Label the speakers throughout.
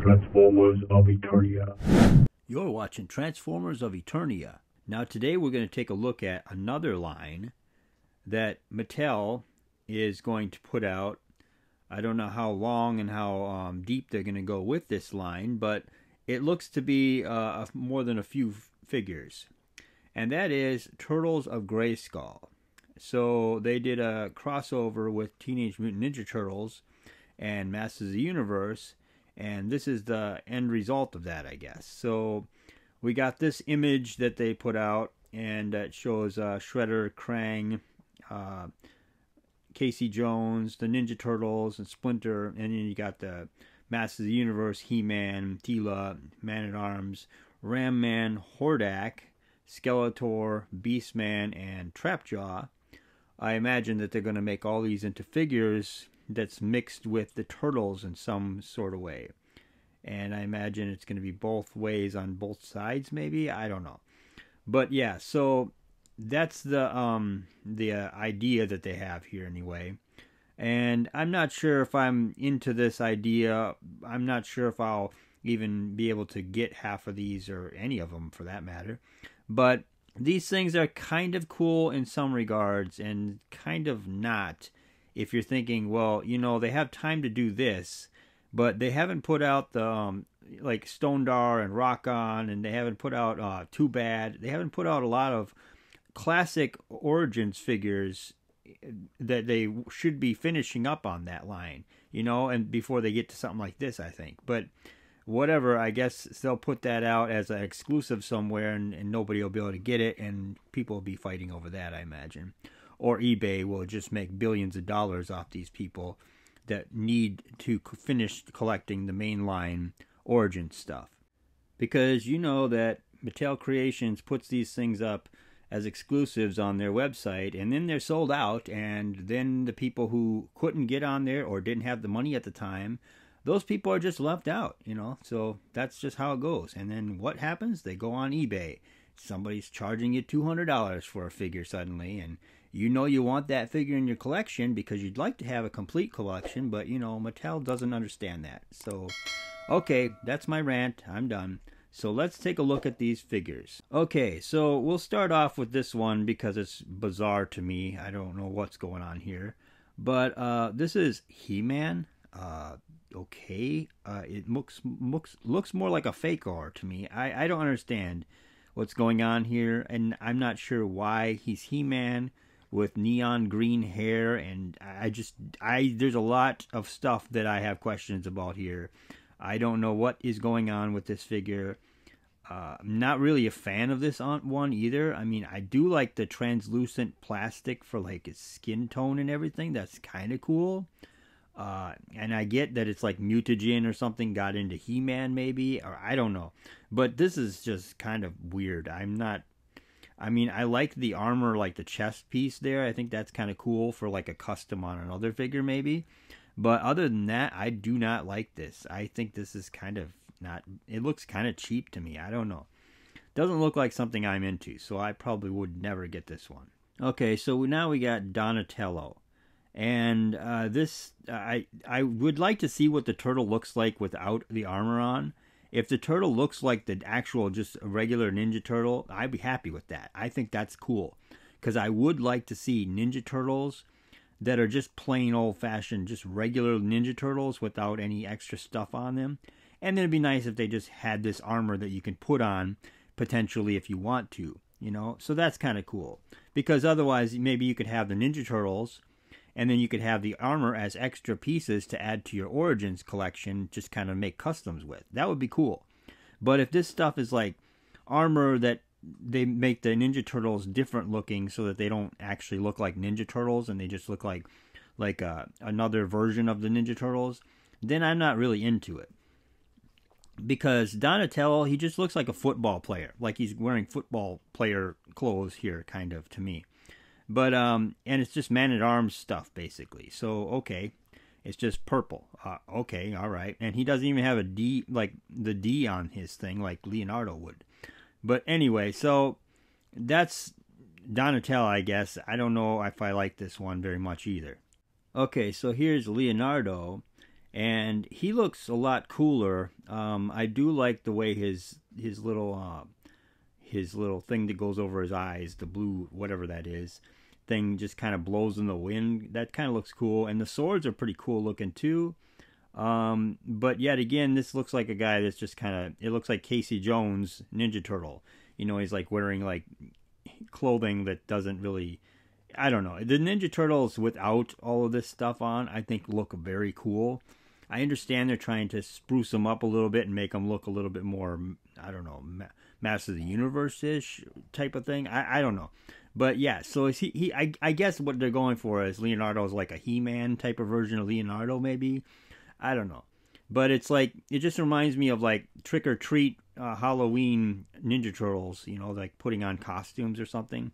Speaker 1: Transformers of Eternia.
Speaker 2: You're watching Transformers of Eternia. Now today we're going to take a look at another line that Mattel is going to put out. I don't know how long and how deep they're going to go with this line, but it looks to be more than a few figures. And that is Turtles of Grayskull. So they did a crossover with Teenage Mutant Ninja Turtles and Masters of the Universe, and this is the end result of that, I guess. So we got this image that they put out, and it shows Shredder, Crang, Casey Jones, the Ninja Turtles, and Splinter, and then you got the Masters of the Universe, HeMan, Teela, Man-at-Arms, Ram-Man, Hordak, Skeletor, Beastman, and Trapjaw. I imagine that they're going to make all these into figures that's mixed with the Turtles in some sort of way. And I imagine it's going to be both ways on both sides, maybe? I don't know. But yeah, so that's the idea that they have here anyway. And I'm not sure if I'm into this idea. I'm not sure if I'll even be able to get half of these, or any of them for that matter. But these things are kind of cool in some regards and kind of not. If you're thinking, well, you know, they have time to do this, but they haven't put out the like Stondar and Rock On, and they haven't put out Too Bad. They haven't put out a lot of classic Origins figures that they should be finishing up on that line, you know, and before they get to something like this, I think. But whatever, I guess they'll put that out as an exclusive somewhere, and nobody will be able to get it, and people will be fighting over that, I imagine. Or eBay will just make billions of dollars off these people that need to finish collecting the mainline Origin stuff. Because you know that Mattel Creations puts these things up as exclusives on their website, and then they're sold out, and then the people who couldn't get on there or didn't have the money at the time, those people are just left out, you know. So that's just how it goes. And then what happens? They go on eBay. Somebody's charging you $200 for a figure suddenly, and you know you want that figure in your collection because you'd like to have a complete collection, but, you know, Mattel doesn't understand that. So, okay, that's my rant. I'm done. So let's take a look at these figures. Okay, so we'll start off with this one because it's bizarre to me. I don't know what's going on here. But this is HeMan. Okay, it looks more like a fake R to me. I don't understand what's going on here, and I'm not sure why he's HeMan with neon green hair, and there's a lot of stuff that I have questions about here. I don't know what is going on with this figure. I'm not really a fan of this one either. I mean, I do like the translucent plastic for like its skin tone and everything. That's kind of cool. And I get that it's like Mutagen or something got into HeMan maybe, or I don't know. But this is just kind of weird. I mean, I like the armor, like the chest piece there. I think that's kind of cool for like a custom on another figure maybe. But other than that, I do not like this. I think this is kind of not, it looks kind of cheap to me. I don't know. Doesn't look like something I'm into, so I probably would never get this one. Okay, so now we got Donatello. And this, I would like to see what the turtle looks like without the armor on. If the turtle looks like the actual, just a regular Ninja Turtle, I'd be happy with that. I think that's cool. Because I would like to see Ninja Turtles that are just plain old-fashioned, just regular Ninja Turtles without any extra stuff on them. And then it'd be nice if they just had this armor that you can put on, potentially, if you want to. You know, so that's kind of cool. Because otherwise, maybe you could have the Ninja Turtles, and then you could have the armor as extra pieces to add to your Origins collection, just kind of make customs with. That would be cool. But if this stuff is like armor that they make the Ninja Turtles different looking so that they don't actually look like Ninja Turtles and they just look like another version of the Ninja Turtles, then I'm not really into it. Because Donatello, he just looks like a football player. Like he's wearing football player clothes here, kind of, to me. But, and it's just Man-at-Arms stuff, basically. So, okay, it's just purple. Okay, all right. And he doesn't even have a D, like the D on his thing, like Leonardo would. But anyway, so that's Donatello, I guess. I don't know if I like this one very much either. Okay, so here's Leonardo. and he looks a lot cooler. I do like the way his little thing that goes over his eyes, the blue whatever that is, thing just kind of blows in the wind. That kind of looks cool, and the swords are pretty cool looking too. But yet again, this looks like a guy that's just kind of, it looks like Casey Jones, Ninja Turtle. You know, he's like wearing like clothing that doesn't really, I don't know. The Ninja Turtles without all of this stuff on, I think look very cool. I understand they're trying to spruce them up a little bit and make them look a little bit more, I don't know, Master of the Universe-ish type of thing. I don't know. But yeah, so is I guess what they're going for is Leonardo is like a He-Man type of version of Leonardo, maybe. I don't know. But it's like, it just reminds me of like Trick or Treat Halloween Ninja Turtles, you know, like putting on costumes or something.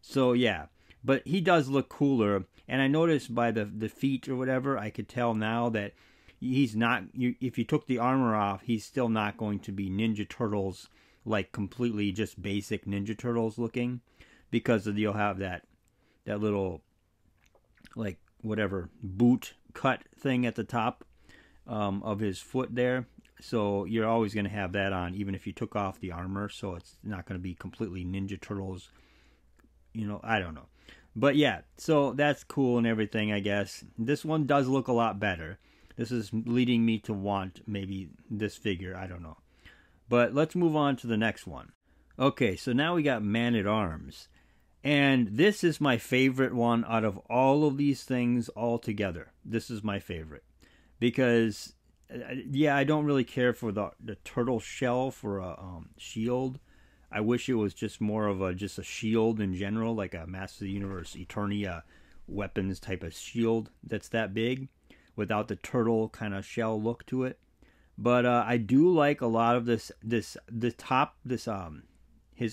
Speaker 2: So yeah, but he does look cooler. And I noticed by the feet or whatever, I could tell now that he's not, if you took the armor off, he's still not going to be Ninja Turtles, like completely just basic Ninja Turtles looking, because you'll have that little, like, whatever, boot cut thing at the top of his foot there. So you're always going to have that on, even if you took off the armor. So it's not going to be completely Ninja Turtles, you know, I don't know. But yeah, so that's cool and everything, I guess. This one does look a lot better. This is leading me to want maybe this figure, I don't know. But let's move on to the next one. Okay, so now we got Man-at-Arms. And this is my favorite one out of all of these things all together. This is my favorite. Because, yeah, I don't really care for the turtle shell for a shield. I wish it was just more of just a shield in general, like a Master of the Universe Eternia weapons type of shield that's that big, without the turtle kind of shell look to it. But I do like a lot of his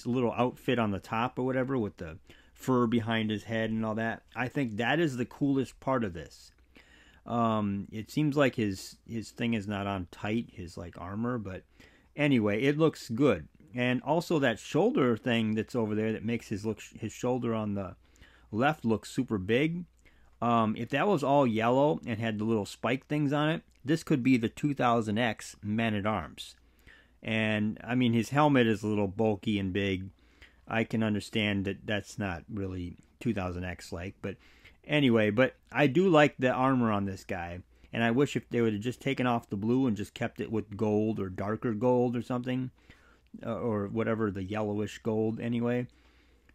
Speaker 2: little outfit on the top or whatever, with the fur behind his head and all that. I think that is the coolest part of this. It seems like his thing is not on tight, his like armor, but anyway, it looks good. And also that shoulder thing that's over there that makes his shoulder on the left look super big. If that was all yellow and had the little spike things on it, this could be the 2000X Man-at-Arms. And, I mean, his helmet is a little bulky and big. I can understand that that's not really 2000X like, but anyway, but I do like the armor on this guy. And I wish if they would have just taken off the blue and just kept it with gold or darker gold or something, or whatever, the yellowish gold anyway.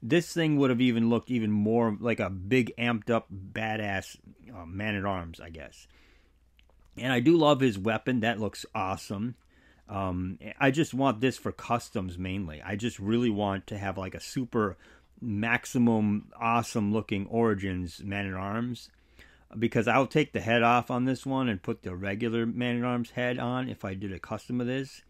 Speaker 2: This thing would have even looked even more like a big amped up badass Man-at-Arms, I guess. And I do love his weapon. That looks awesome. I just want this for customs mainly. I just really want to have like a super maximum awesome looking Origins Man-at-Arms, because I'll take the head off on this one and put the regular Man-at-Arms head on if I did a custom of this,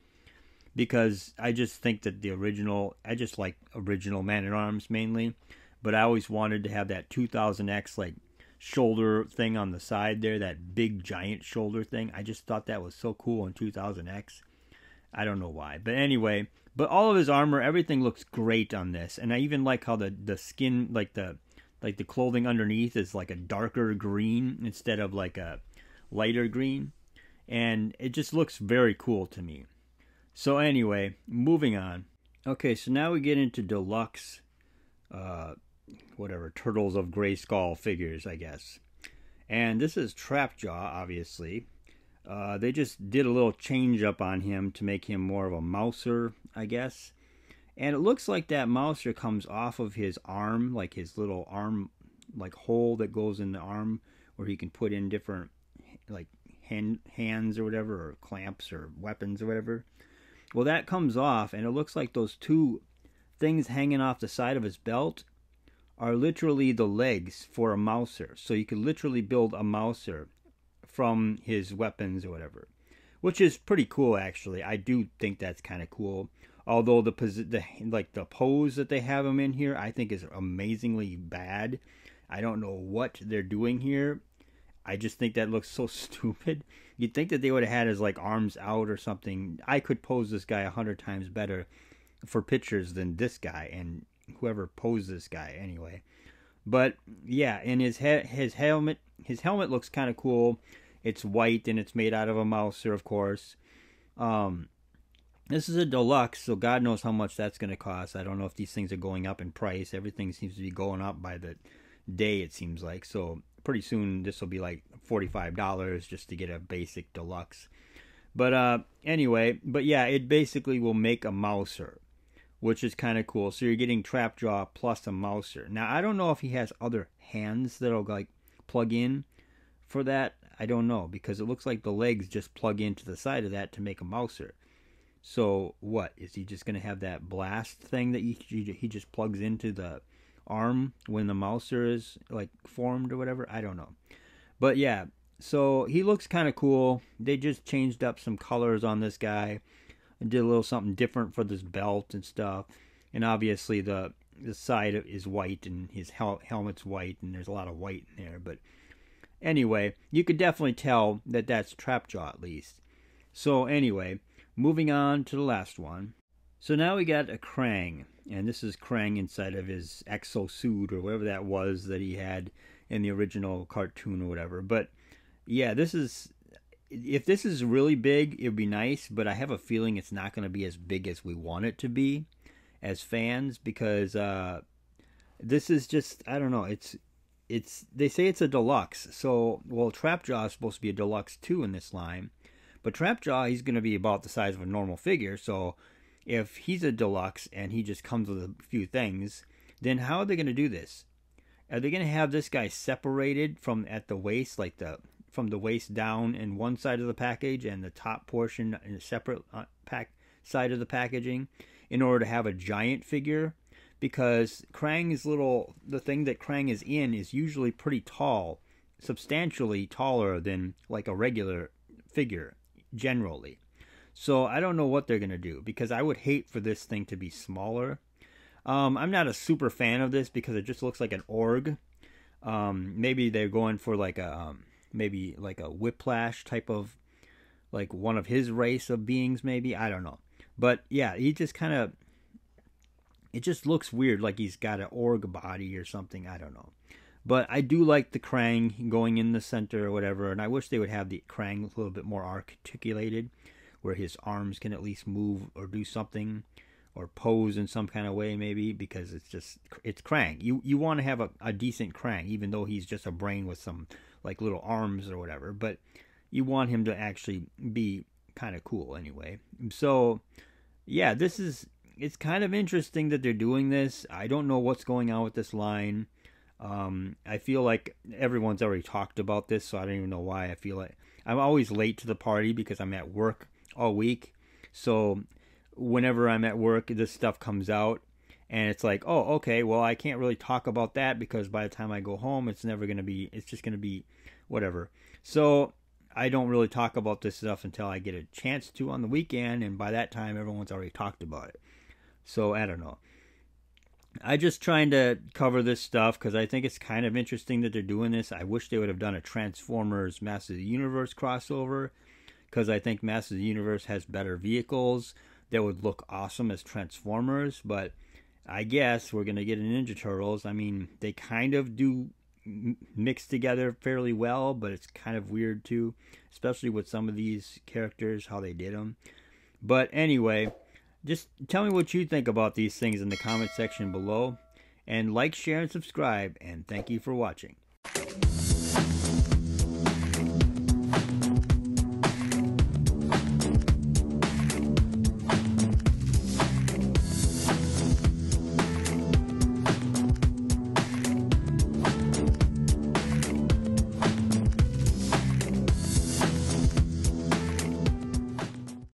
Speaker 2: because I just think that I just like original Man-at-Arms mainly, but I always wanted to have that 2000X like shoulder thing on the side there, that big giant shoulder thing. I just thought that was so cool in 2000X. I don't know why, but anyway, but all of his armor, everything looks great on this. And I even like how the skin, like the clothing underneath is like a darker green instead of like a lighter green, and it just looks very cool to me. So anyway, moving on. Okay, so now we get into deluxe whatever, Turtles of Grayskull figures, I guess. And this is Trapjaw, obviously. They just did a little change up on him to make him more of a mouser, I guess. And it looks like that mouser comes off of his arm, like his little arm, like hole that goes in the arm where he can put in different, like, hands or whatever, or clamps or weapons or whatever. Well, that comes off, and it looks like those two things hanging off the side of his belt are literally the legs for a mouser. So you could literally build a mouser from his weapons or whatever, which is pretty cool, actually. I do think that's kind of cool. Although the pose that they have him in here, I think is amazingly bad. I don't know what they're doing here. I just think that looks so stupid. You'd think that they would have had his like arms out or something. I could pose this guy 100 times better for pictures than this guy and whoever posed this guy anyway. But yeah, and his helmet looks kind of cool. It's white and it's made out of a mouser, of course. This is a deluxe, so God knows how much that's going to cost. I don't know if these things are going up in price. Everything seems to be going up by the day, it seems like. So pretty soon this will be like $45 just to get a basic deluxe. But anyway, but yeah, it basically will make a mouser, which is kind of cool. So you're getting Trapjaw plus a mouser. Now, I don't know if he has other hands that'll like plug in for that. I don't know, because it looks like the legs just plug into the side of that to make a mouser. So what, is he just going to have that blast thing that he just plugs into the arm when the mouser is like formed or whatever? I don't know. But yeah, so he looks kind of cool. They just changed up some colors on this guy and did a little something different for this belt and stuff. And obviously the side is white and his helmet's white, and there's a lot of white in there. But anyway, you could definitely tell that that's Trapjaw at least. So anyway, moving on to the last one. So now we got a Crang, and this is Crang inside of his exosuit or whatever that was that he had in the original cartoon or whatever. But yeah, this is, if this is really big, it would be nice, but I have a feeling it's not going to be as big as we want it to be as fans, because this is just, I don't know, it's they say it's a deluxe. So, well, Trapjaw is supposed to be a deluxe too in this line. But Trapjaw, he's going to be about the size of a normal figure. So if he's a deluxe and he just comes with a few things, then how are they going to do this? Are they going to have this guy separated from at the waist, like from the waist down in one side of the package and the top portion in a separate side of the packaging, in order to have a giant figure? Because Krang's the thing that Crang is in is usually pretty tall, substantially taller than like a regular figure generally. So I don't know what they're going to do, because I would hate for this thing to be smaller. I'm not a super fan of this because it just looks like an org. Maybe they're going for like a maybe like a Whiplash type of, like one of his race of beings, maybe. I don't know. But yeah, he just kind of, it just looks weird, like he's got an org body or something. I don't know. But I do like the Crang going in the center or whatever, and I wish they would have the Crang a little bit more articulated, where his arms can at least move or do something, or pose in some kind of way maybe, because it's Crang. You want to have a decent Crang, even though he's just a brain with some like little arms or whatever, but you want him to actually be kind of cool anyway. So yeah, it's kind of interesting that they're doing this. I don't know what's going on with this line. I feel like everyone's already talked about this, so I don't even know why. I feel like I'm always late to the party because I'm at work all week. So whenever I'm at work, this stuff comes out, and it's like, oh, okay, well, I can't really talk about that because by the time I go home, it's just going to be whatever. So I don't really talk about this stuff until I get a chance to on the weekend, and by that time, everyone's already talked about it. So I don't know. I just trying to cover this stuff because I think it's kind of interesting that they're doing this. I wish they would have done a Transformers Masters of the Universe crossover, because I think Masters of the Universe has better vehicles that would look awesome as Transformers. But I guess we're going to get a Ninja Turtles. I mean, they kind of do mix together fairly well, but it's kind of weird too, especially with some of these characters, how they did them. But anyway, just tell me what you think about these things in the comment section below. And like, share, and subscribe. And thank you for watching.